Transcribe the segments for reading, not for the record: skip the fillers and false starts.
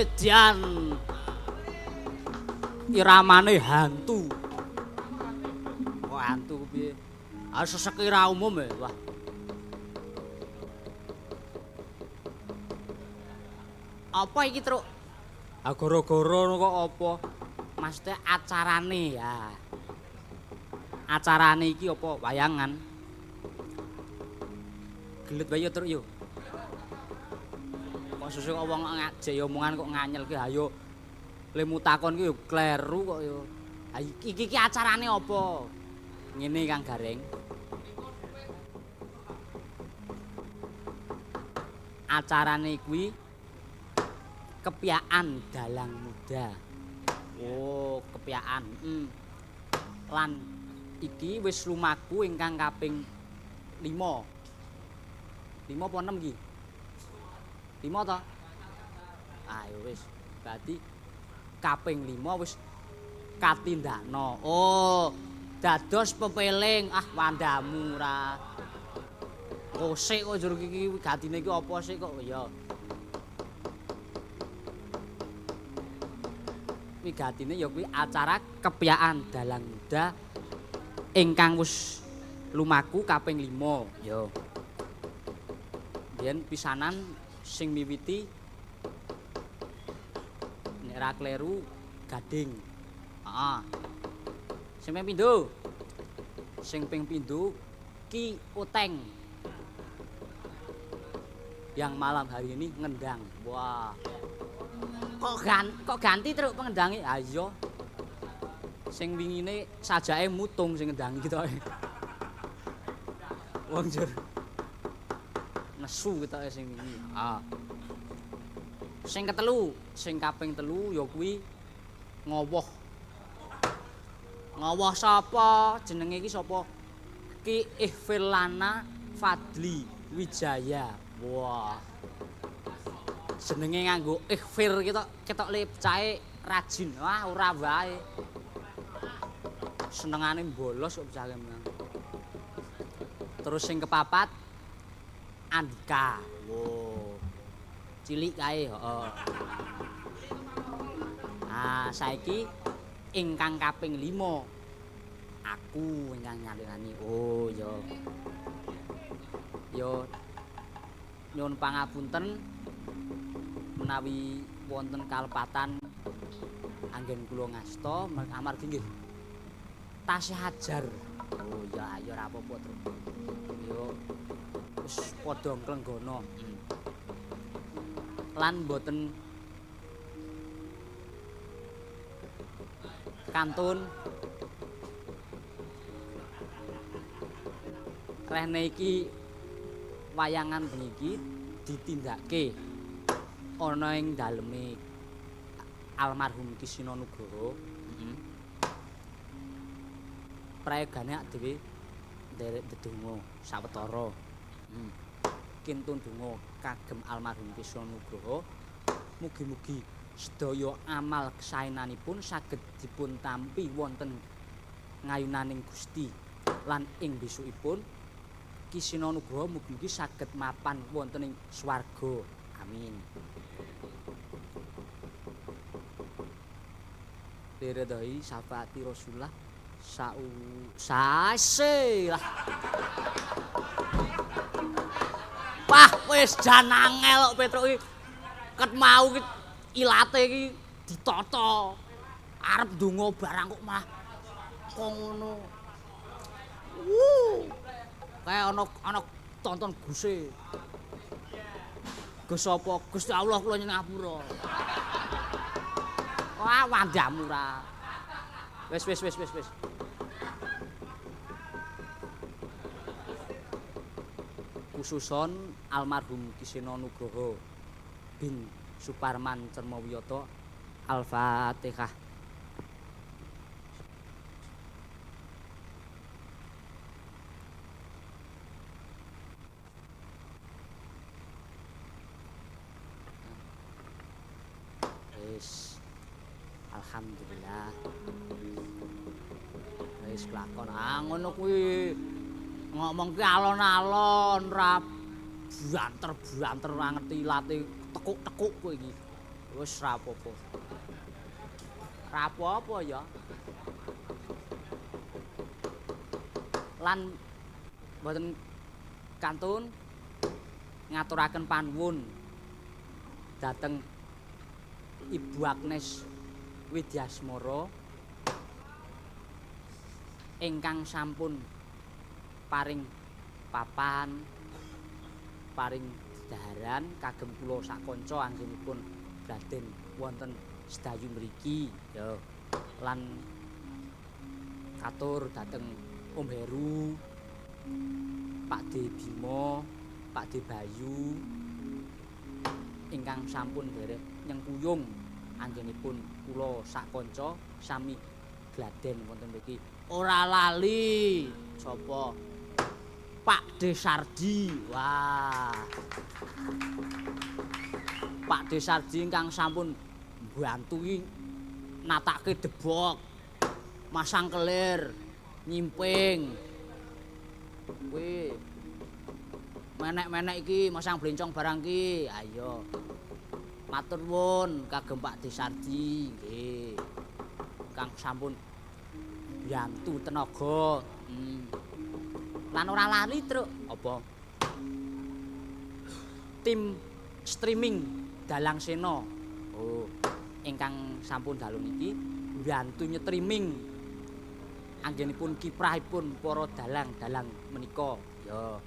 Edian iramane hantu. Kok hantu piye? Ah sesekira umum ya, wah. Apa iki, Truk? Ah gara-gara kok apa? Maksudnya acarane ya. Acarane iki apa? Wayangan. Gelet bae yo, Truk yo. Sesuk wong ngajek omongan kok nganyel ki ayo lemu takon ki yo kleru kok yo. Ha iki acarane apa? Ngene Kang Gareng. Acarane kuwi kepyakan dalang muda. Oh, kepyakan. Lan iki wis lumaku ingkang kaping 5. 5 apa 6 iki? 5 to? Ah ya wis. Berarti kaping 5 wis katindakno. Oh, dados pepeling. Ah, wandamu ra. Kosik kok jero iki gatine iki apa sih kok ya. Wigatine ya kuwi acara kepyaan dalang muda ingkang wis lumaku kaping 5 ya. Biyen pisanan sing miwiti nek ra kleru Gading. Heeh. Sing ping pindho. Sing ping pindho Ki Oteng. Yang malam hari ini ngendang. Wah. Kok ganti terus pengendangi? Ah iya. Sing wingine sajake mutung sing ngendangi ketoke. Wong jur. Nesu ketoke sing wingi. Ah. Sing ketelu, sing kaping 3 ya kuwi ngowoh. Ngowoh sapa? Jenenge iki sapa? Ki Ihfilana Fadli Wijaya. Wah. Jenenge nganggo ikhfir ketok le cahe rajin. Wah, ora wae. Senengane bolos kok cahe menang. Terus sing kepapat Andika. Wow. Cilik kae, heeh. Nah, saiki ingkang kaping 5 aku ingkang nyalirani. Oh, ya. Yo nyuwun pangapunten menawi wonten kalepatan anggen kula ngasta amargi nggih tasih hajar. Oh ya ya ora apa-apa, Tru. Yo wis padha nglenggana. Lan mboten kantun rene iki wayangan bengi iki ditindakake ana ing daleme almarhum Kisina Nugroho. Prayogane dhewe nderek ndedonga sawetara. Kintun donga kagem almarhum Kisina Nugroho. Mugi-mugi sedaya amal kesaenanipun saged dipun tampi wonten ngayunaning Gusti lan ing besukipun Kisina Nugroho mugi-mugi saged mapan wonten ing swarga. Amin. Diridhoi syafaati Rasulullah sase lah. Wah, wis jan angel kok Petruk iki. Ket mau iki ilate iki ditata. Arep ndonga barang kok malah kok ngono. Kayak ana tonton guse. Gus apa? Gusti Allah kula nyuwun ngapura. Wah, wandamu ra. Wis. Khususon almarhum Kisina Nugroho bin Suparman Cermawiyata. Al-Fatihah. Alhamdulillah. Wis kelakon. Ah ngono kuwi ngomong ki alon-alon ra banter-banter ora ngerti ilate tekuk-tekuk kowe iki. Wis ra apa-apa. Ra apa-apa ya. Lan mboten kantun ngaturaken panuwun dhateng Ibu Agnes Widyasmara ingkang sampun paring papan, paring daharan kagem kula sakanca anggenipun Raden wonten sedayu mriki ya. Lan katur dhateng Om Heru, Pak De Bima, Pak De Bayu ingkang sampun derek nyengkuyung anggenipun kula sakanca sami gladen wonten mriki. Ora lali sapa? Pak De Sardi. Wah. Pak De Sardi ingkang sampun mbantui natake debok, masang kelir, nyimping. Kuwi menek-menek iki masang blencong barang iki. Ayo. Matur nuwun kagem Pak Desardi nggih. Kang sampun biyantu tenaga. Lan ora lali truk apa? Tim streaming Dalang Sena. Oh, ingkang sampun dalu niki mbiyantu nyetriming anggenipun kiprahipun para dalang-dalang menika. Ya.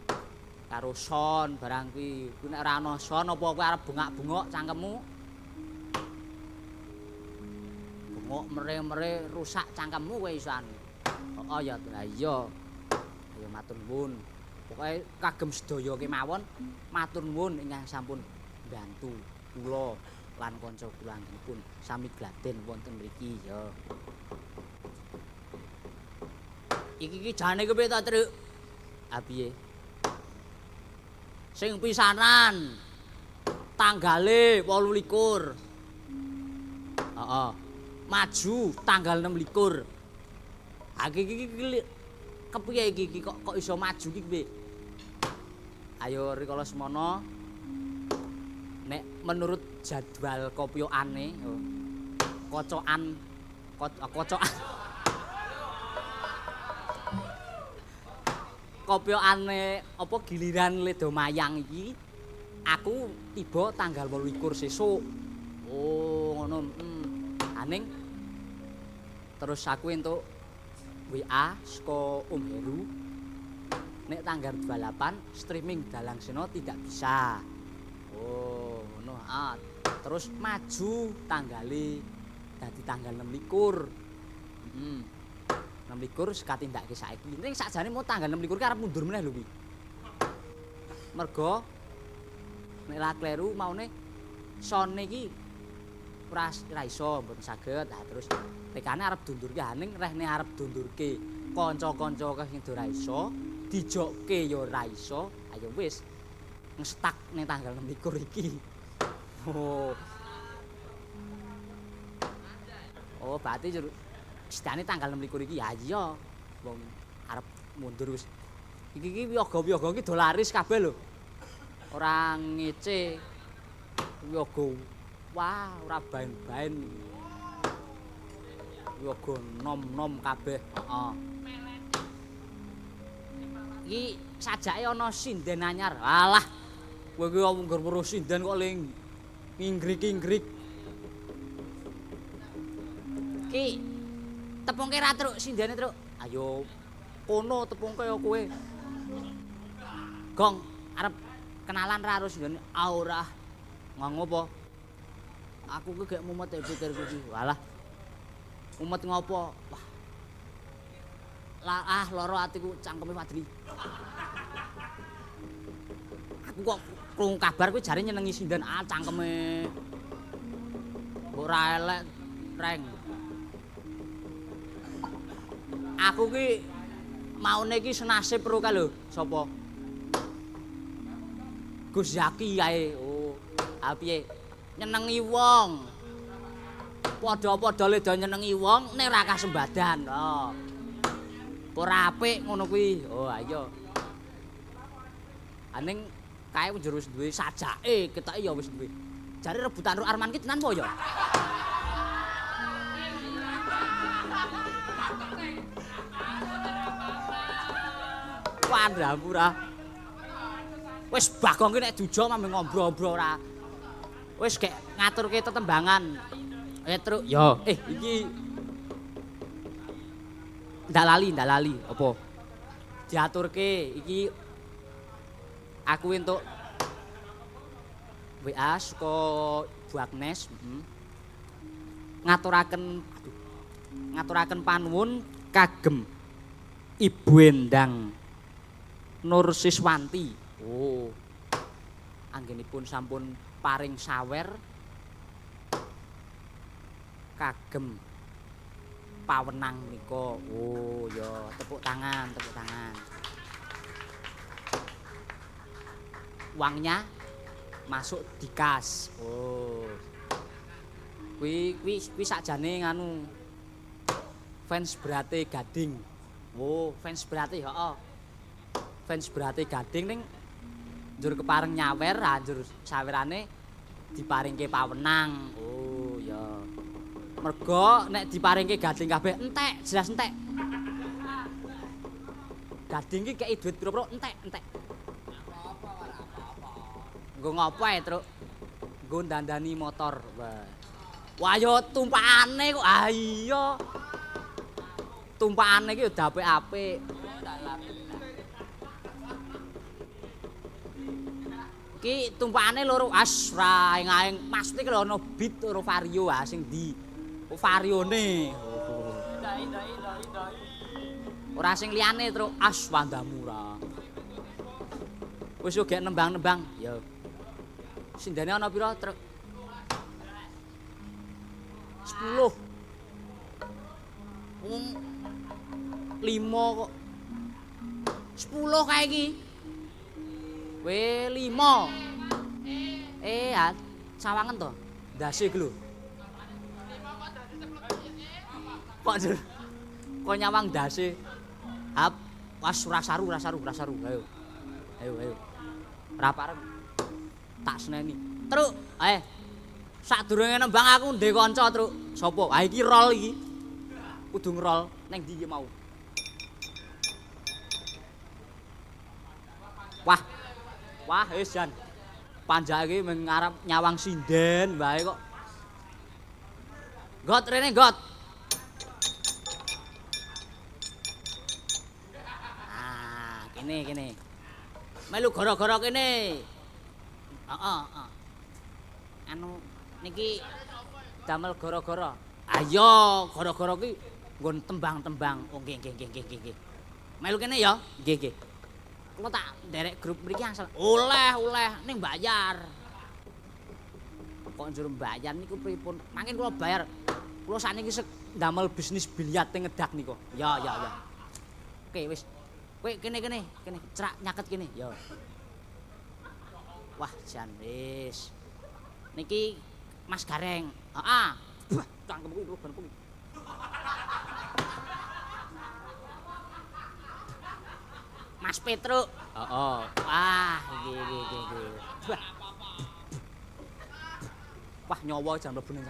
Karo son barang kuwi. Kuwi nek ora ana son apa kowe arep bengak-bengok cangkemmu? Bengok mere-mere rusak cangkemmu kowe isan. Heeh ya, lah iya. Ya matur nuwun. Pokoke kagem sedaya kemawon matur nuwun ingkang sampun mbantu kula lan kanca kula anggenipun sami gladen wonten mriki ya. Iki jane kepiye ta, Truk? Ah piye? Sing pisanan tanggale 28. Heeh. Maju tanggal 26. Ha iki kepiye iki kok iso maju iki piye? Ayo rikala semana nek menurut jadwal kopyokane kocokan kopyokane apa giliran Ledo Mayang iki aku tiba tanggal 28 sesuk. Oh ngono. Aning terus aku entuk WA saka Om Heru nek tanggal 28 streaming Dalang Sena tidak bisa. Oh ngono. Terus maju tanggale dadi tanggal 26. 26 sekatindake saiki. Ning sakjane mau tanggal 26 ki arep mundur meneh lho kuwi. Mergo nek ra kleru maune sone iki ora iso mboten saged. Terus tekane arep dundurke ning rehne arep dundurke kanca-kanca sing ora iso, dijokke ya ora iso. Ayo wis ngestak ning tanggal 26 iki. Oh, berarti sedane tanggal 26 iki ya iya. Wong arep mundur wis. Iki wiyaga-wiyaga iki do laris kabeh lho. Ora ngece. Wiyaga wah, ora baen-baen. Wiyaga nom-nom kabeh. Heeh. Iki sajake ana sinden anyar. Alah. Kowe iki wong weruh sinden kok ling inggrik-inggrik. Ki tepungke ra truk sindene truk. Ayo kono tepungke ya kowe. Gong arep kenalan ra karo sindene. Ora. Ngopo? Aku ki gek mumet pikirku iki. Walah. Mumet ngopo? Wah. Lah lara atiku cangkeme Madri. Aku kok krungu kabar kuwi jare nyenengi sinden cangkeme. Ora elek, Reng. Aku ki maune ki senasib ro ka lho, sapa? Gus Zaki kae. Oh, piye? Nyenengi wong. Padha-padha le do nyenengi wong nek ora kasembadan. Oh. Ora apik ngono kuwi. Oh, ayo. Aning kae njero wis duwe sajake, ketoke ya wis duwe. Jare rebutan karo Arman ki tenan po ya? Pandrampura. Wis Bagong ki nek duja mame ngombro-ombro ora. Wis gek ngaturke tetembangan. Truk. Ya, iki ndak lali apa? Diaturke iki aku entuk WA saka Bu Agnes, ngaturaken panuwun kagem Ibu Endang Nur Siswanti. Oh. Anggenipun sampun paring sawer kagem pawenang nika. Oh, ya tepuk tangan. Uangnya masuk di kas. Oh. Kuwi sakjane nganu fans berate Gading. Oh, fans berate heeh. Fans berate Gading ning njur kepareng nyawer, njur sawerane diparingke pawenang. Oh, ya. Mergo nek diparingke Gading kabeh entek, jelas entek. Gading iki kei duit pira-pira entek. Nggo ngopo ae, Truk? Nggo dandani motor. Wah, yo tumpakane kok. Ah iya. Tumpakane iki yo apik-apik. Iki tumpakane loro asra aing maksud iki lho ono beat karo Vario sing ndi. Oh, Varione. Ora sing liyane Truk Aswandamura. Wis yo gek nembang-nembang. Ya. Sindene ana pira, Truk? 10. 5 kok. 10 kae iki. We 5. Sawangen to. Ndase iki lho. Kok jur. Kok nyawang ndase. Hap, was rasaru. Ayo. Ora pareng. Tak seneni. Truk, sadurunge nembang aku ndek kanca, Truk. Sopo? Ha iki rol iki. Kudu ngerol ning ndi iki mau. Wah, wis jan. Panjake mung ngarep nyawang sinden wae kok. Got rene, got. Ah, kene. Melu gara-gara kene. Heeh. Anu niki damel gara-gara. Ayo, gara-gara ki nggon tembang-tembang. Oh nggih. Melu kene ya? Nggih. Kula tak nderek grup mriki asal oleh ning bayar. Kok njur bayar niku pripun? Mangken kula bayar. Kula sakniki ndamel bisnis biliar teng Ngedak niku. Ya. Oke, wis. Kowe kene. Cerak nyaket kene. Ya. Wah, jan wis. Niki Mas Gareng. Heeh. Cangkem kuwi ban kuwi. Mas Petruk. Heeh. Wah, iki. Wah, nyawa jan mlebu ning.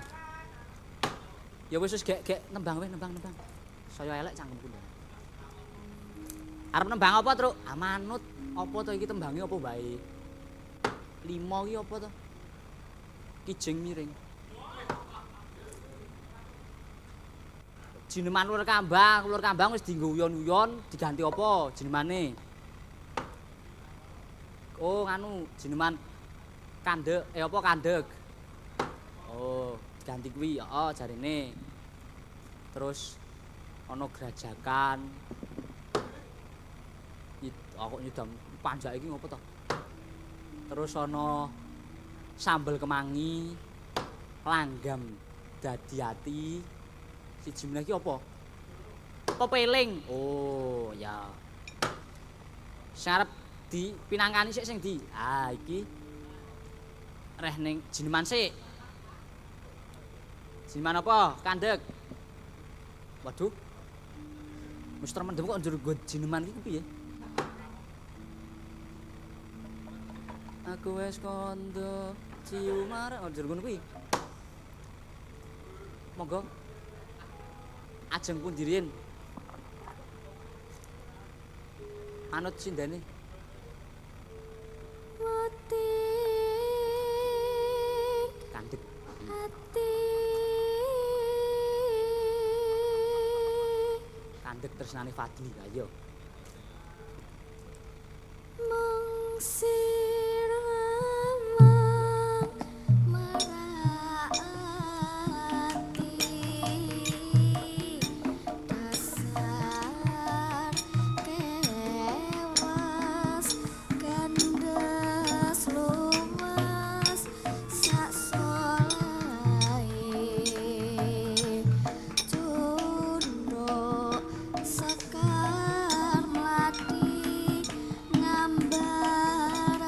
Ya wis gek nembang. Saya elek cangkemku. Arep nembang apa, Truk? Manut. Apa to iki tembange apa bae? 5 iki apa to? Kijing miring. Jineman ulur kambang wis dienggo uyon-uyon, diganti apa jinemane? Oh, nganu, jineman kandeg. Oh, diganti kuwi, heeh jarine. Terus ana grajakan. Kok nyedam panjake iki ngopo to? Terus ana sambel kemangi, langgam dadi ati. Siji meneh iki apa? Pepeling. Oh, ya. Sing arep dipinangkani sik sing ndi? Ah, iki reh ning jineman sik. Jineman apa? Kandeg. Waduh. Wis tremendem kok njur nggon jineman iki piye? Aku wis kondo ciumar njur ngono kuwi. Monggo. Ajeng pundi riyen? Anut sindene. Wati Kandeg. ati Kandeg tresnane Fadli. Ayo. mung siraman meraati dasar kewas kandas lumas sak solahe tunduk sekar mati ngambar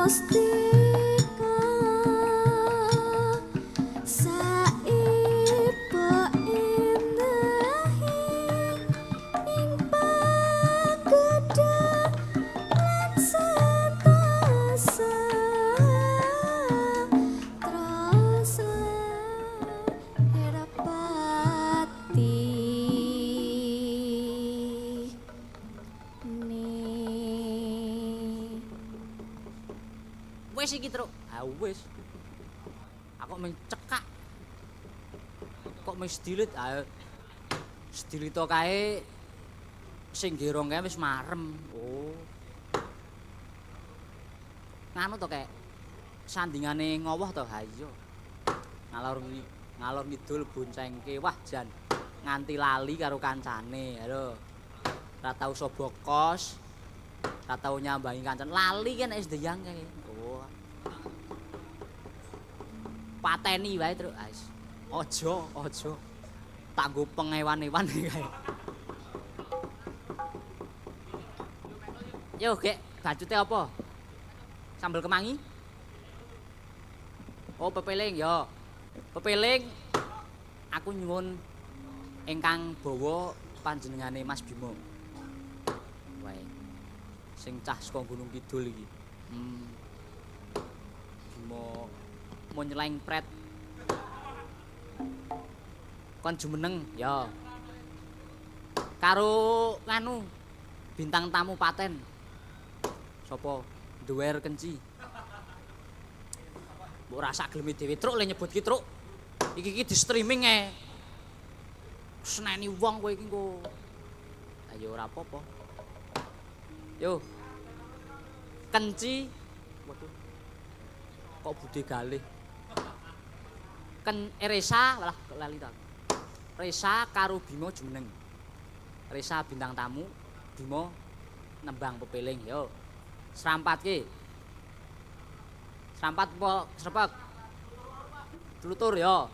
mustika saiba indahi ing pagedang lan sentosa terus lahir pati Wis iki, Truk. Ah wis. Aku mung cekak. Kok mung sedilit? Ah sedilito kae sing gerong kae wis marem. Oh. Nganu to kae. Sandingane ngowoh to? Ha iya. Ngalor ngidul boncengke. Wah, jan nganti lali karo kancane. Halo. Ora tau sobo kos. Ora tau nyambangi kancan. Lali kan wis ndeyang kae. Oh. Pateni wae, Truk. Aja. Tak nggo pengewan-ewan kae. Yo, Gek, bacute apa? Sambel kemangi? Oh, pepeling ya. Pepeling aku nyuwun ingkang bawa panjenengane Mas Bimo. Wae. Sing cah saka Gunung Kidul iki. Bimo mau nyeleng pret. Kon jumeneng ya. Karo nganu bintang tamu paten. Sopo? Duwer Kenci. Mbok rasa gelem dhewe Truk le nyebut ki Truk. Iki di streaming seneni wong kowe iki engko. Ayo ora apa-apa. Yo. Kenci. Waduh. Kok budhe galih. Resa, walah lali ta. Resa karo Bimo jumeneng. Resa bintang tamu, Bimo nembang pepeling. Yo. Serampatke. Serampat apa srepek? Tlutur yo.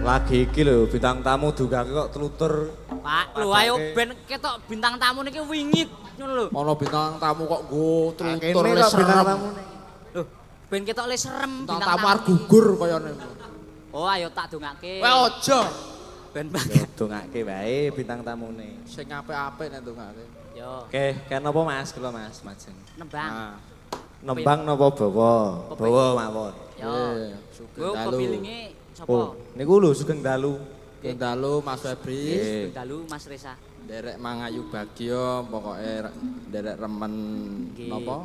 Lagi iki lho bintang tamu dugake kok tlutur. Pak, lho ayo ben ketok bintang tamu niki wingit ngono lho. Ana bintang tamu kok nggo tlutur Kene le kok bintang serem. tamune. Lho, ben ketok le serem Bintang tamu arep tamu. gugur kayane. Oh, ayo tak dongake. Kowe aja. Ben Yo dongake wae bintang tamune. Sing apik-apik nek ndongake. Yo, Oke, kan apa Mas? Kula Mas, Majeng. nembang. Nah, Nembang napa bawa? Bawa mawon. Yo. sugeng Go dalu. kepilinge sapa? Oh, niku lho Sugeng Dalu. Sugeng dalu Mas Febri. Nggih. Dalu Mas Resa. Derek mangayu bagya pokoke derek remen Nggih. napa?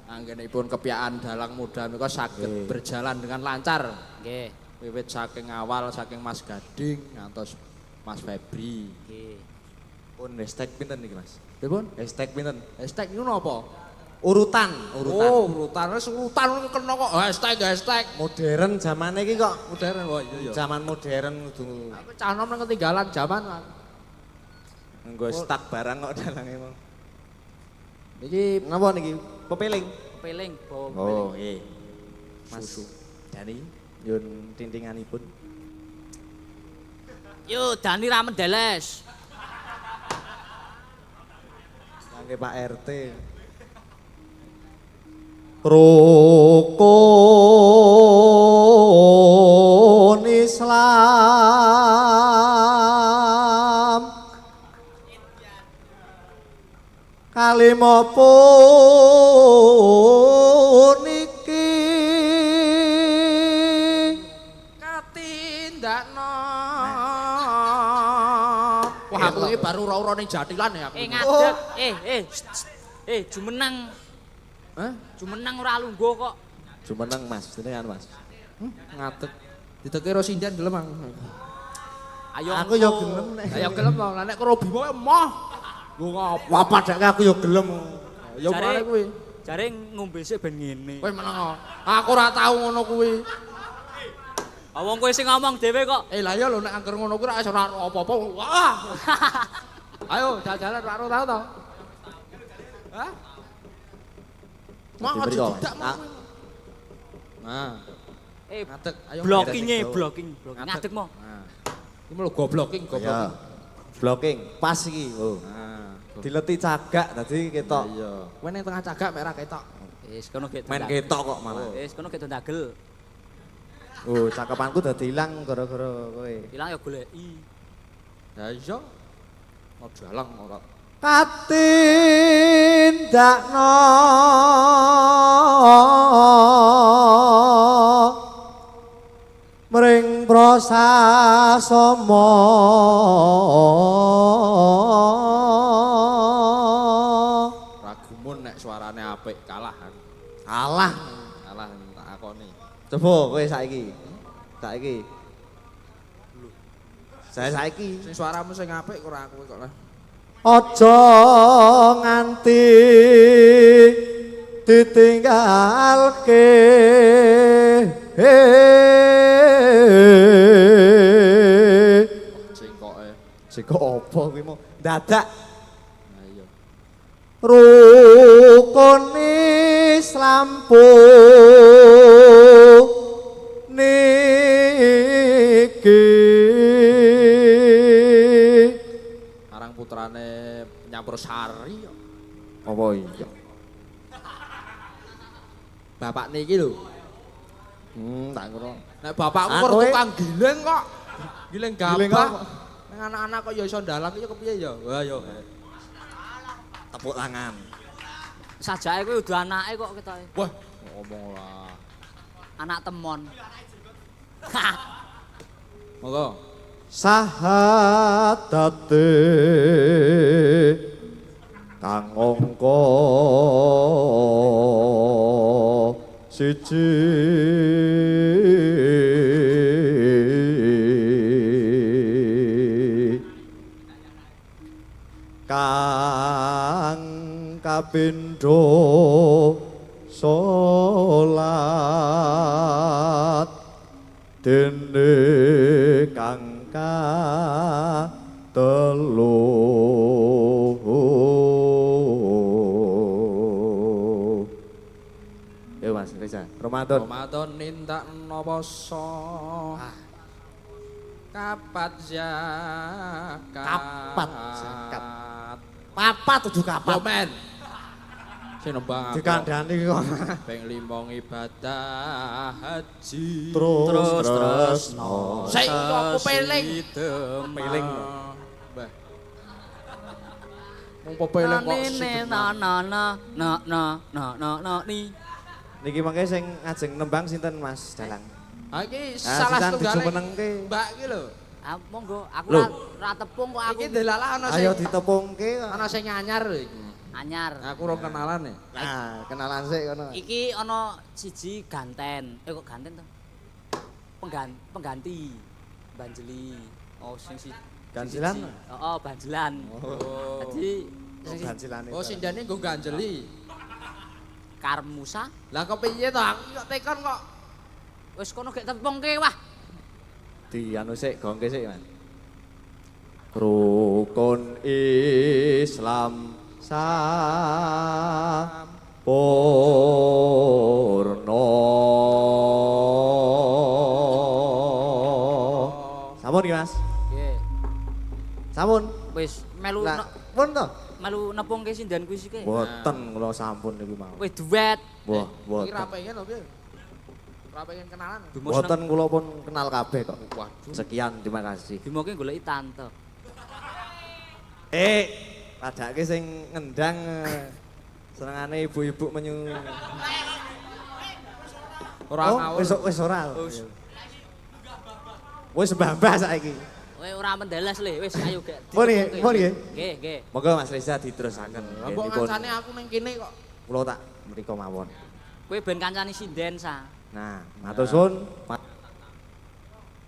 Anggenipun kepiyaan dalang muda menika saged Nggih. berjalan dengan lancar. Nggih, Wiwit saking awal saking Mas Gading ngantos Mas Febri. nggih. Pun hashtag pinten niki Mas? Pripun? Hashtag pinten? Hashtag niku napa? Urutan. Oh, urutan wis urutan kena kok hashtag. Modern zamane iki kok. Modern kok iya ya. Zaman modern kudu Aku cah nom nang ketinggalan zaman. nggo stak barang kok dalange mau. Iki Napa niki? Pepeling. Peling, bawa peling. Oh, nggih. Mas Susu. Dani yun tintinganipun. Yo, Dani ra mendeles. Kangge Pak RT. Rukun Islam kalimapun iki katindakno. Wah, aku iki baru ora-ora ning Jatilan ya aku. Ngadeg. Jumeneng. Hah? Jumeneng ora lungguh kok. Jumeneng Mas, jenengan Mas. Ngadeg. Dideke karo sindian gelem aku. Ayo Aku yo gelem nek. Ayo gelem to, lah nek karo bimo emoh. Nggo ngapa? Wah padake aku yo gelem. Ya mare kuwi. Jare ngombe sik ben ngene. Kowe meneng. Aku ora tau ngono kuwi. Wong kowe sing ngomong dhewe kok. Lah ya lho nek angger ngono kuwi ora iso ora apa-apa. Wah. Ayo jalan-jalan ora tau to. Hah? Mau Diberi kok, tidak Mas. mau. Nah, ngadeg ayo. Blocking-e, ngadeg. blocking. Ngadeg mo. Nah. Iki melu goblocking, Ya. goblocking. Blocking pas iki. Oh. Nah, Dileti cagak dadi ketok. iya. Kowe ning tengah cagak mek ra ketok. Wis kono gek. Main ketok kok malah. Wis kono gek ndagel. Oh, cakepanku dadi ilang gara-gara kowe. Ilang ya goleki. Ya iya. Mau jalang ora. Katindakno mring prasasama Ragumun nek suarane apik kalahan. alah Kalah tak akoni. coba kowe saiki saya saiki Sing suaramu sing apik ora aku kok lah. aja nganti ditinggalke Singkoke. sik apa kuwi mau dadak Nah iya. rukun Islam niki Arang putrane nyampur sari. apa iya Bapak niki lho. tak kira Nek bapakku Ah, kok kowe? tukang giling kok. Giling Giling gabah. apa? Ning anak-anak kok ya iso ndalang iki kepiye ya? Wah yo. tepuk tangan Sajake kuwi udah anake kok ketoke. Wah, ngomong lah. Anak temon. Monggo. sahatate kang angka siji kang kapindho salat dene kang telu ya Mas Reza Ramadan Ramadan nindak poso. Kapat zakat. Kapat zakat. papat tujuh Yo kapat men. Sing nembang aku. dikandani kok Ping 5 ibadah haji. terus Sing aku peling. Peling. Mbah. Wong pepeling kok ni. niki mangke sing ngajeng nembang sinten Mas Dalang Ha iki Ah, salah sisan setunggal. dijumenengke. Mbak iki lho. Ah monggo aku Loh. ra tepung kok aku Iki delalah ana ayo sing ditepungke ana sing nyanyar lho iki. anyar. Aku ora kenalan ya. nah kenalan sik kono Iki ana siji ganten. Kok ganten to? Pengganti. Banjeli. Oh sing si Ganjelan? Heeh, banjelan. Oh. Dadi sing ganjilane Oh sindane nggo ganjeli. Karmusa Lah kepiye to aku kok tekon kok. wis kono gek tepungke wah. di anu sik gongke sik Mas rukun Islam sampurna sampun iki Mas Nggih. sampun Wis melu lah pun to melu nepungke sindan kuwi sik. mboten kula sampun niku mau Wis duet. wah Iki ra mboten pengen lho piye? Ra pengen kenalan. mboten kula pun kenal kabeh kok Waduh. sekian terima kasih Bimoke goleki tante. padake sing ngendang senengane ibu-ibu menyu. Ora ngawur. Wis ora. Wis mbah-mbah saiki. Kowe ora mendeles le, wis ayo gek. Mun nggih, mun nggih. Nggih, nggih. Monggo Mas Reza diterusaken. Mbok ngancane aku ning kene kok. Kula tak mriko mawon. Kowe ben kancane sinden sa. Nah, matur suwun.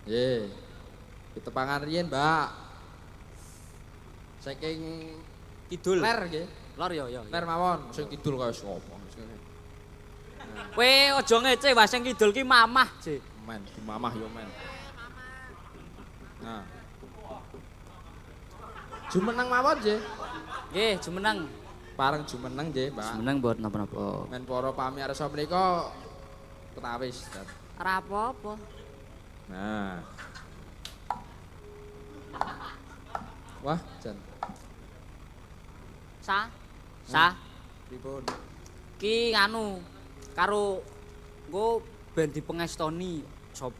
Nggih. Ditepangan riyen, Mbak. Saking Kidul. ler nggih. Lor ya. Ler mawon, sing kidul kaya sapa. Kowe aja ngece wae sing kidul ki mamah, J. Men, di mamah yo men. Nah. Jumeneng mawon, Nggih. Nggih, jumeneng. Pareng jumeneng nggih, Mbak. Jumeneng mboten napa-napa. Men para pamirsa menika ketawis. Ora apa-apa. Nah. Wah, Jan. Sa. Pripun? Ki nganu karo engko ben dipengestoni sop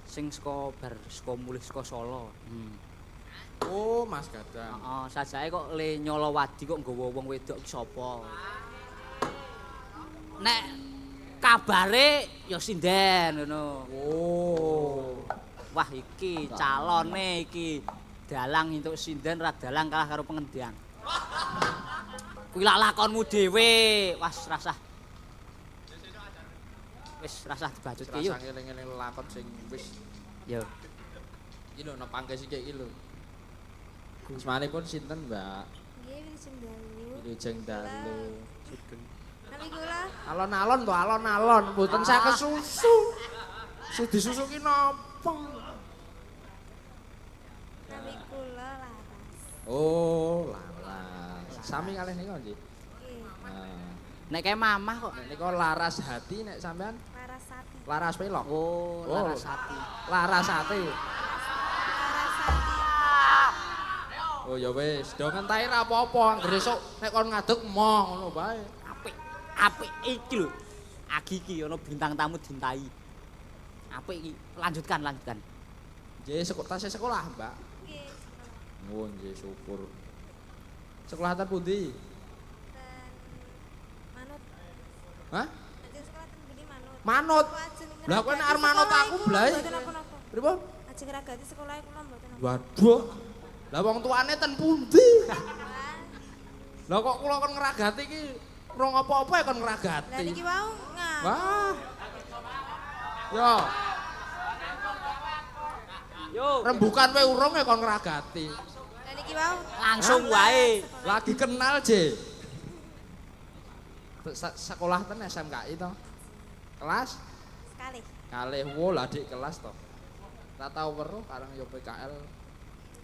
sing saka mulih saka Solo. Oh, Mas Gadang. Heeh, sajake kok le nyolo wadi kok nggawa wong wedok ki sapa? Nek kabare ya sinden ngono. Oh. Wah iki calone iki dalang entuk sinden ra dalang kalah karo pengendian. Kuwi lak lakonmu dhewe. Wis rasah dibacutke yo. Rasane eling-eling lakon sing wis Yo. iki lho nang pangges iki lho. Asmanipun sinten, Mbak? Nggih Wilujeng Dalu. Wilujeng Dalu. Nami kula Alon-alon to, alon-alon, mboten sak kesusu. Sing disusuki napa? nami kula Laras. Oh, laras. Sami kalih nika nggih. Nggih, Nah, Nek kae mamah kok. nek nika laras hati nek sampean Larasati. laras pelok. Oh, Oh. Larasati. Larasati. Larasati. Oh ya wis, do ngentahi ra apa-apa, anggere esuk nek kon ngadeg emoh ngono bae. Apik iki lho. Agi iki ana bintang tamu dintai. Apik iki. Lanjutkan. Nggih, tasih sekolah, Mbak. Nggih. Oh, nggih syukur. Sekolah ten pundi? Dan manut. Hah? Ajeng sekolah ten Budi Manut. Manut. Kula ajeng Lah kowe nek ngragati arep manut sekolah aku iku blai. mboten napa-napa. Pripun? Ajeng ngragati sekolah kula mboten napa. Waduh. Lah wong tuane ten pundi? Lah kok kula kon ngragati iki rong apa-apa ya kon Lah ngragati. niki wau Wah. Yo, Yo, rembukan kowe urung ya kon ngragati. Lah niki wau langsung wae. Lagi kenal, J. Sekolah ten SMKI to. Kelas sekali. kalih wo lah dik kelas to. Ora tau weruh karang yo PKL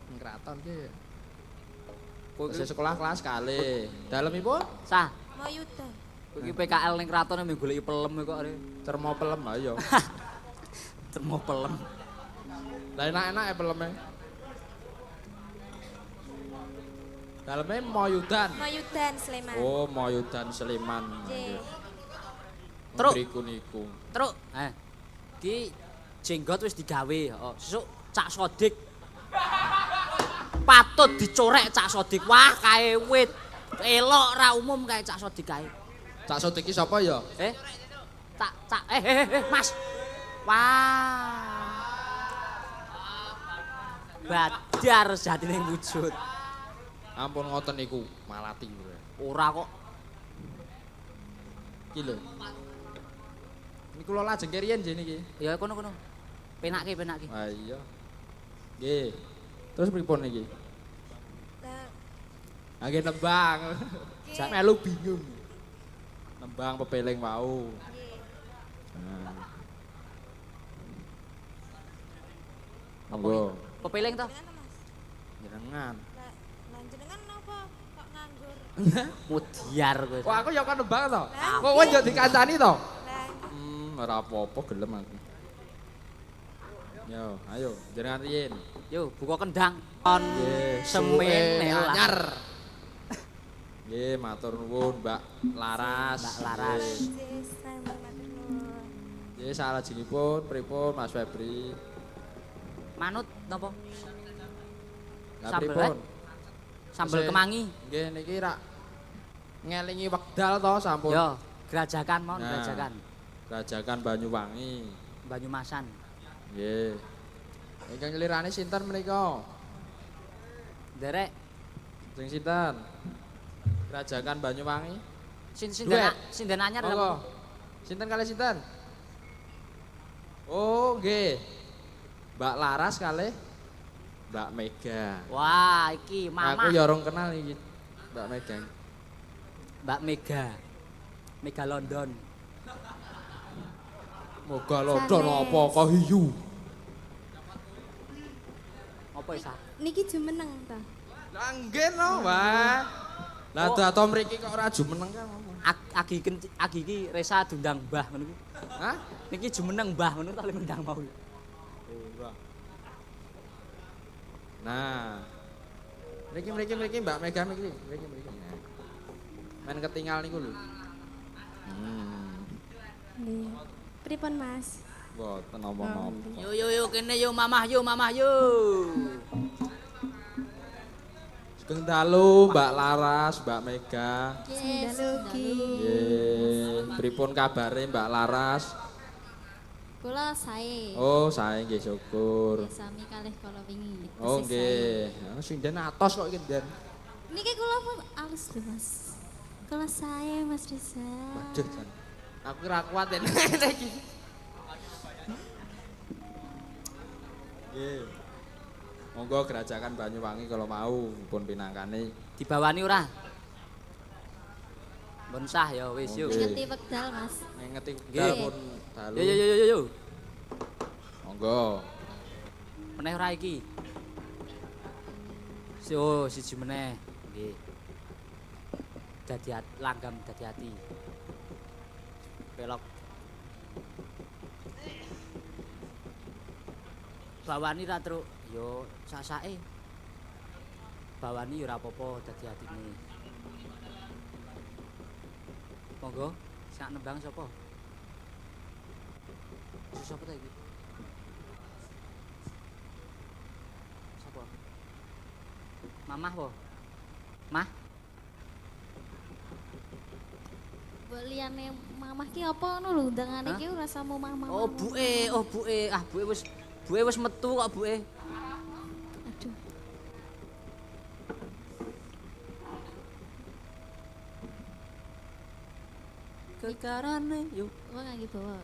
ning kraton ki. Wis sekolah kelas kalih. Dalemipun Sah. Moyuda. Kowe iki PKL ning kratone mung goleki pelem kok are. cermo pelem ayo. Termo pelem. Lah enak-enak ya peleme. Daleme Moyudan. Moyudan Sleman. Oh, Moyudan Sleman. Nggih. Truk. Mriku niku. Truk. Ki jenggot wis digawe. Oh, sesuk Cak Sodik. Patut dicorek Cak Sodik. Wah, kae wit. Elok ra umum kae Cak Sodik kae. Cak Sodik iki sapa ya? Mas. Wah. Badar jatine wujud. Ampun ngoten niku, malati. Ora kok. Iki lho. Niku kula lajeng keriyen nggih niki. Ya kono. Penake. Ah iya. Nggih. Terus pripun niki? Lah Nggih nembang. Nggih. Sak melu bingung. Nembang pepeling wau. nggih. Nah. Monggo. Pepeling to? Dengan Mas. Jenengan. Lah jenengan napa kok nganggur? Mudiar kowe. Kok aku ya kan nembang to? Lah, Kok kowe yo dikancani to? Lah Ora apa-apa gelem aku. Yo, ayo jenengan riyin. Yo, buka kendang. On semene anyar. Nggih, matur nuwun Mbak Laras. Mbak Laras. Sis matur nuwun. Nggih, salajengipun pripun Mas Febri? Manut napa? Lah Sambel, pripun? Sambel Sing- kemangi. Nggih niki rak ngelingi wekdal to sampun. Yo, gerajakan mon, Nah. gerajakan. Rajakan Banyuwangi. Banyumasan. Nggih. Ingkang nyelirane sinten menika? Derek Sing sinten? Rajakan Banyuwangi. Duet. Sinden anyar lho. Monggo. Sinten kali sinten? Oh, nggih. Mbak Laras kali Mbak Mega. Wah, iki Aku mamah ya orang kenal iki Mbak Mega. Mbak Mega. Mega London. Moga lodon Sanes. apa kok hiyu. Apa isa? Niki jumeneng ta. Lah nggih no, Mbak. Lah Oh. dato mriki kok ora jumeneng kan. Agi iki Resa diundang Mbah ngono iki. Hah? Niki jumeneng Mbah ngono tak mendang mau. Ora. Nah. Mriki Mbak Mega mriki. Nah. Men ketinggal niku lho. Nggih. Pripun Mas? Mboten napa-napa. Yo kene yo mamah yo. Sugeng dalu Mbak Laras, Mbak Mega. Yes. Nggih, pripun kabare Mbak Laras? Kula sae. Oh, sae nggih syukur. Sami kalih kala wingi. Oh, Tesih nggih. Sinden atos kok iki, Den. sae. Niki kula pun alus lho, Mas. Kula sae, Mas Reza. Waduh, Jan. Aku ora kuat Den. Iki. Nggih. Monggo Gerajakan Banyuwangi kalau mau pun pinangkane. Dibawani ora? Mbon sah ya wis yo. Oke. Ngeti wekdal, Mas. Ngeti Nggih. pun dalu. Yo. Monggo. Meneh ora iki? Siji meneh. Nggih. Langgam dadi ati. Belok. Bawani ra truk. Yo sasake. Bawani yo ora apa-apa dadi atine. Monggo, sak nembang sapa? Sapa ta iki? Sapa? Mamah po? Mah? Mbok liyane mamah ki apa ngono lho undangane Hah? ki ora sama mamah. Oh, buke. Ah, buke wis metu kok buke. Aduh. Kekarane yo. Wong ngangge bawa.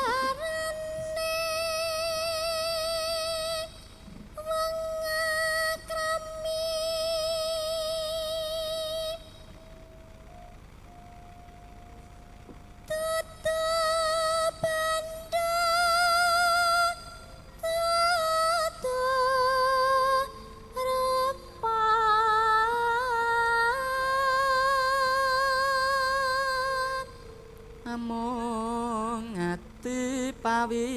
Kekarane wong akrami tutup banda tutup repan Among ati pawi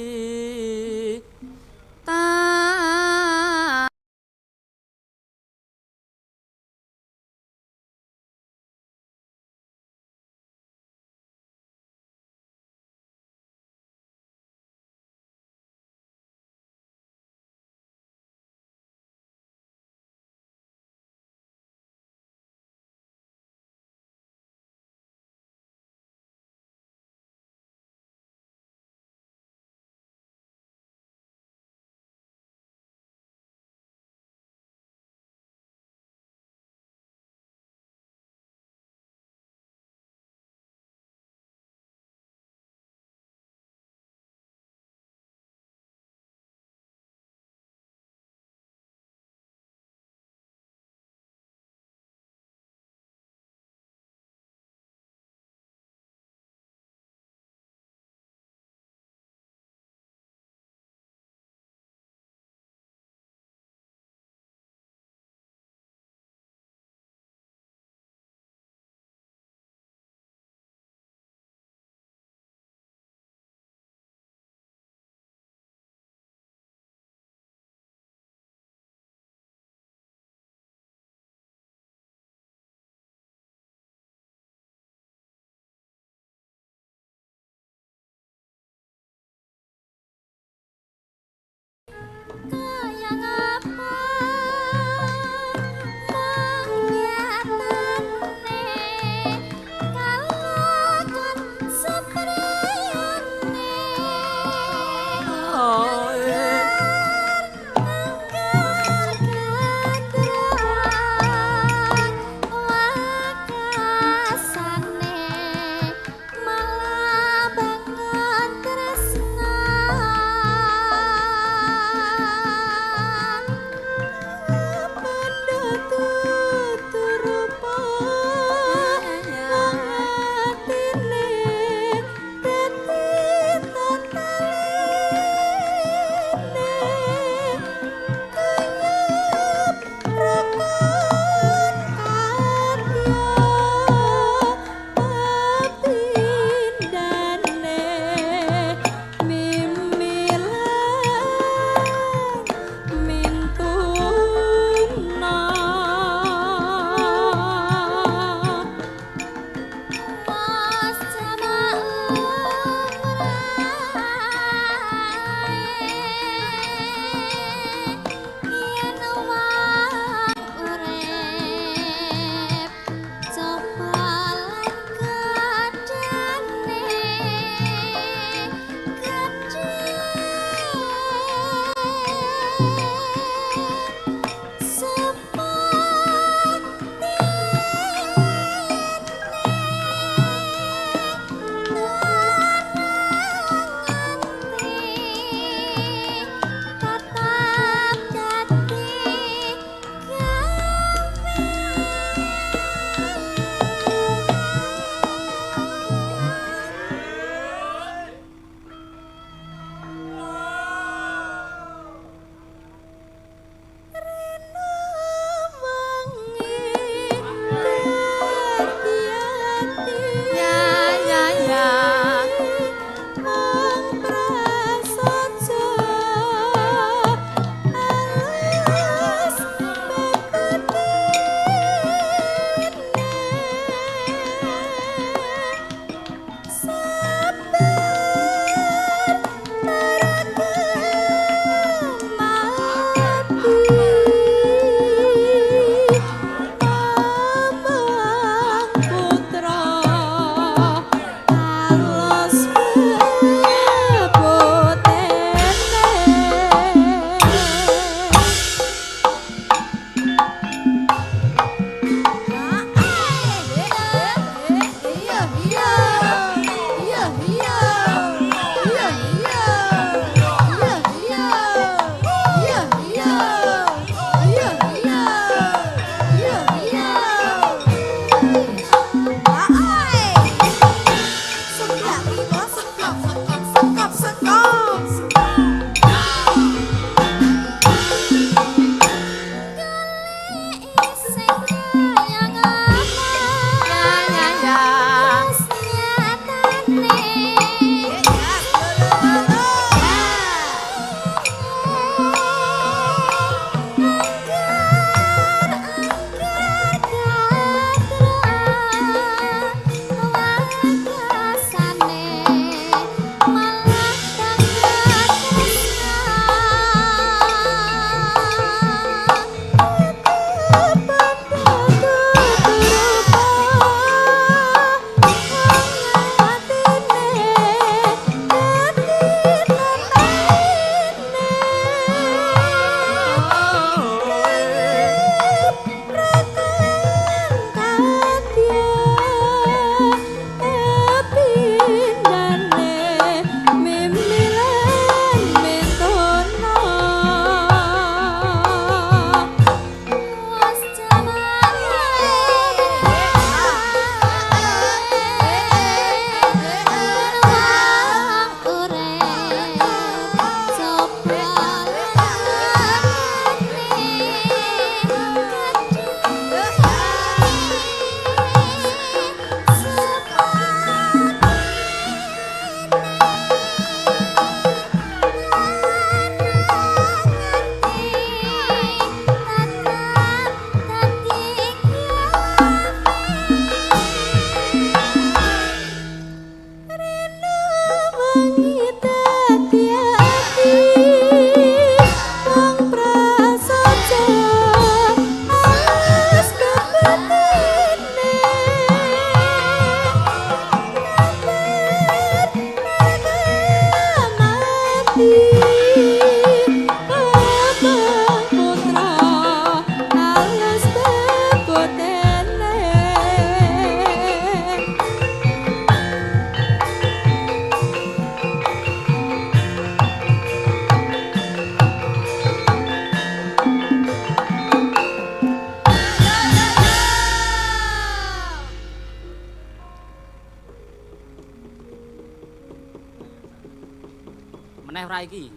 ora iki?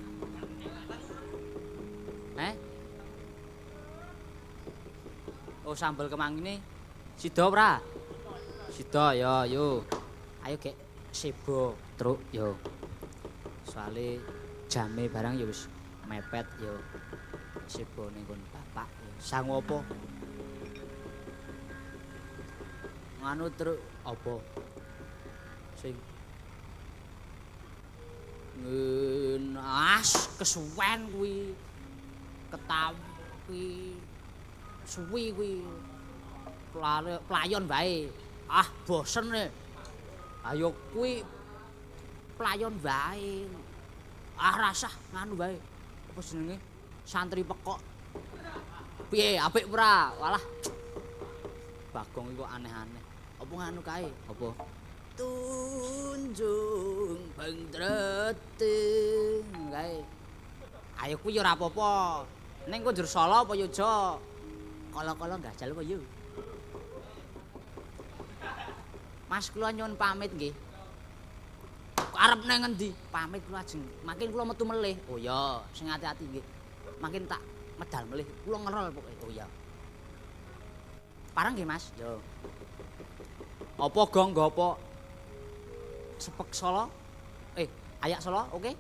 Oh sambel kemangine sida ora? Sida ya yo. Ayo gek sebo truk yo. Soale jame barang ya wis mepet yo. Sebo ning kon bapak. Sangu apa? Nganu truk apa? Sing kesuwen kuwi. Ketawi suwi kuwi. Playon bae. Ah bosen e. Ayo kuwi playon bae. Ah rasah nganu bae. Apa jenenge? Santri pekok. Piye apik ora? Walah. Bagong iku aneh-aneh. Apa nganu kae? Apa? Tunjung bang treting kae. Ayo kuwi ora apa-apa. Ning kondur Sala apa Yoja? Kala-kala gajal apa yo? Mas kula nyuwun pamit nggih. Arep nang ngendi? Pamit kula ajeng. Makin kula metu melih. Oh ya, sing ati-ati nggih. Makin tak medal melih. Kula ngerol pokoke. Oh ya. Parang nggih Mas. Yo. Apa gong nggo apa? Sepek Solo? Ayak Solo, oke?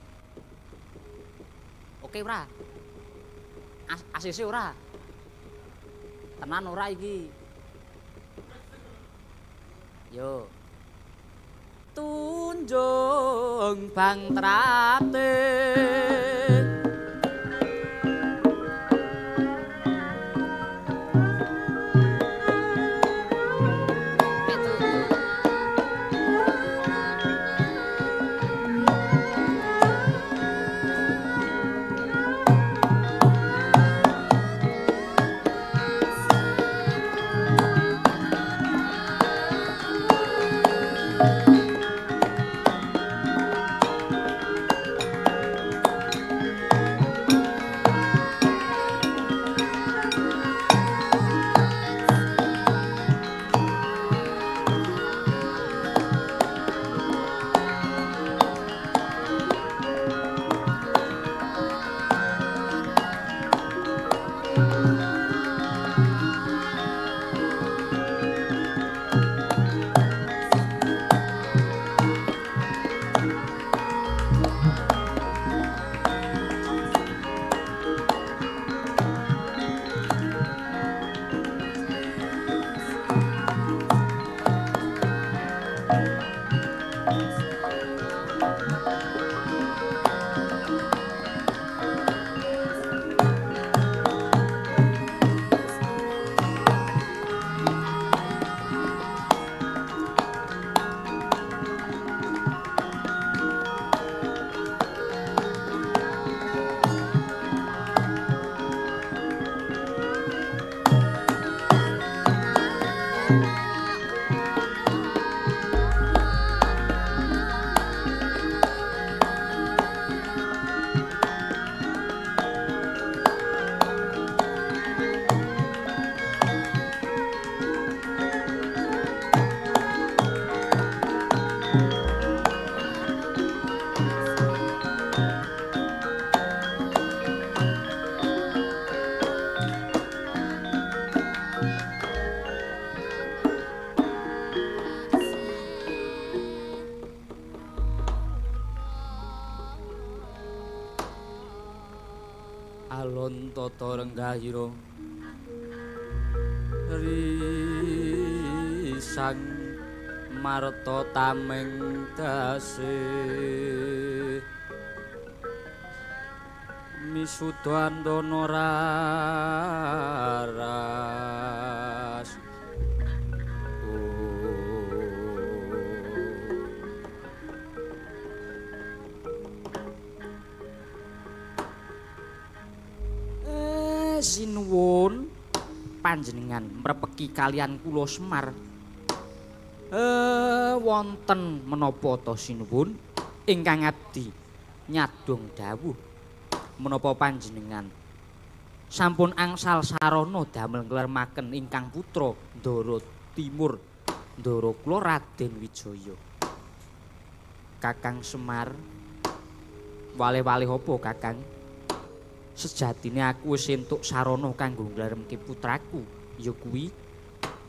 Oke ora? ACC ora? Tenan ora iki? Yo. Tunjung bang trating. Alon tata renggahira risang marta tameng dasih misuda andana raras sinuwun panjenengan mrepeki kalian kula Semar. Wonten menapa ta sinuwun ingkang abdi nyadong dawuh menapa panjenengan sampun angsal sarana damel nglermaken ingkang putra Ndara Timur Ndara kula Raden Wijaya. Kakang Semar Wale-wale apa, Kakang? Sejatine aku wis entuk sarana kanggo nglaremke putraku, ya kuwi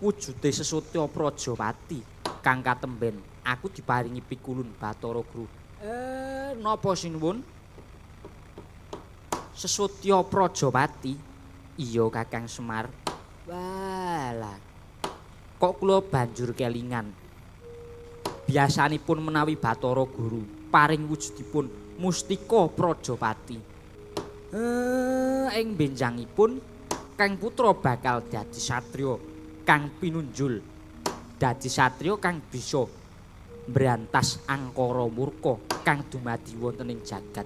wujude Sesotya Prajapati kang katemben aku diparingi pikulun Bathara Guru. Napa sinuwun? Sesotya Prajapati? Iya, Kakang Semar. Walah. Kok kula banjur kelingan. Biasanipun menawi Bathara Guru paring wujudipun Mustika Prajapati. Ing benjangipun Kang Putra bakal dadi satriya kang pinunjul, dadi satriya kang bisa mbrantas angkara murka kang dumadi wonten ing jagat.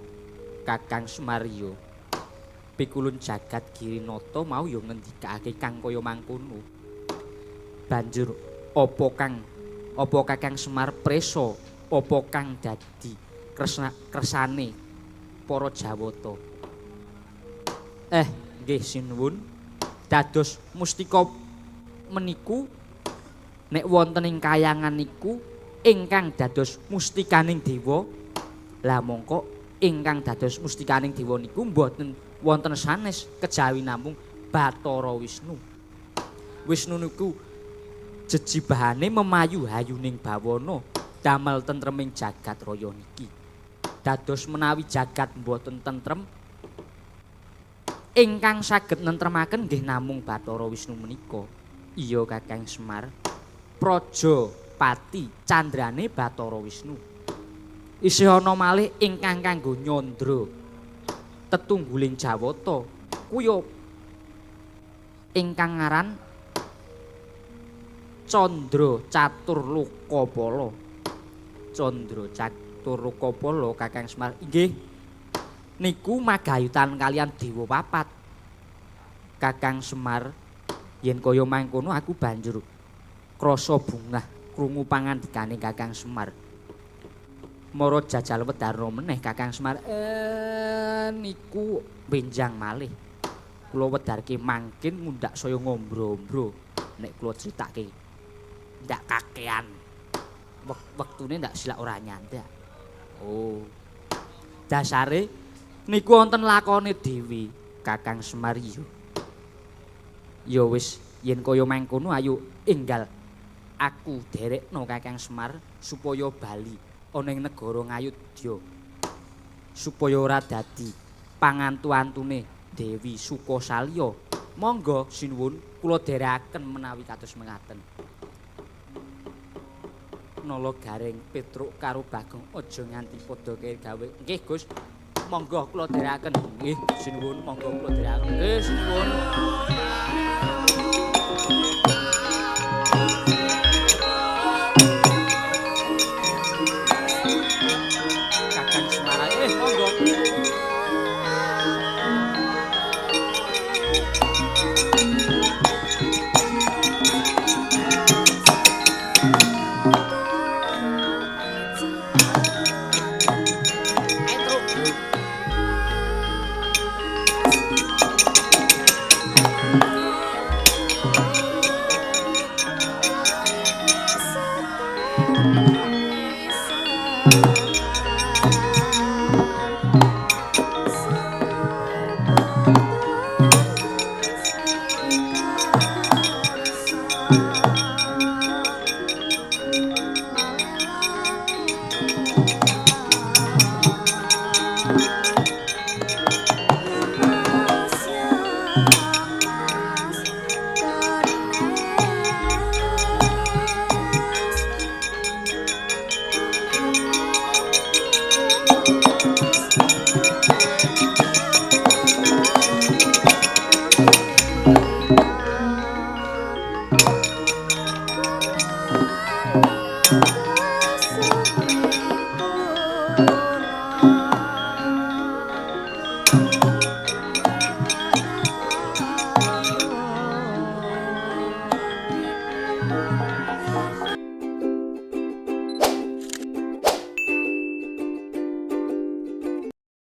Kakang Sumaryo, pikulun jagat Girinata mau ya ngendikake kang kaya mangkono. Banjur apa Kakang Semar presa apa kang dadi kersane para Jawata? Nggih sinuwun. Dados mustika meniku nek wonten ing kayangan niku ingkang dados mustikaning dewa. Lah mongko ingkang dados mustikaning dewa niku mboten wonten sanes kejawi namung Bathara Wisnu. Wisnu niku jejibahane memayu-hayuning bawana damel tentreming jagat raya niki. Dados menawi jagat mboten tentrem ingkang saged nentremaken nggih namung Bathara Wisnu menika. Iya Kakang Semar. Prajapati candrane Bathara Wisnu. Isih ana malih ingkang kanggo nyandra tetungguling Jawata kuya ingkang ngaran Candra Caturlokapala. Candra Caturlokapala Kakang Semar. Inggih. Niku magayutan kalian dewa papat. Kakang Semar, yen kaya mangkono aku banjur krasa bungah krungu pangandikane Kakang Semar. Mara jajal wedarna meneh Kakang Semar. Niku benjang malih. Kula wedarke mangkin ngundak saya ngombro-ombro. Nek kula critake ndak kakean. Wektune ndak silak ora nyandak. Oh. Dasare niku wonten lakone Dewi Kakang Semar iya. Ya wis yen kaya mangkono ayo enggal aku derekno Kakang Semar supaya bali ana ing negara Ngayodya. Supaya ora dadi pangantu-antune Dewi Sukasalya. Monggo sinuwun kula derekaken menawi kados mengaten. Nala Gareng Petruk karo Bagong aja nganti padha gawe. Nggih Gus. Monggo kula derekaken. Nggih, sinuwun monggo kula derekaken. Nggih, sinuwun. Kakang Semar, monggo.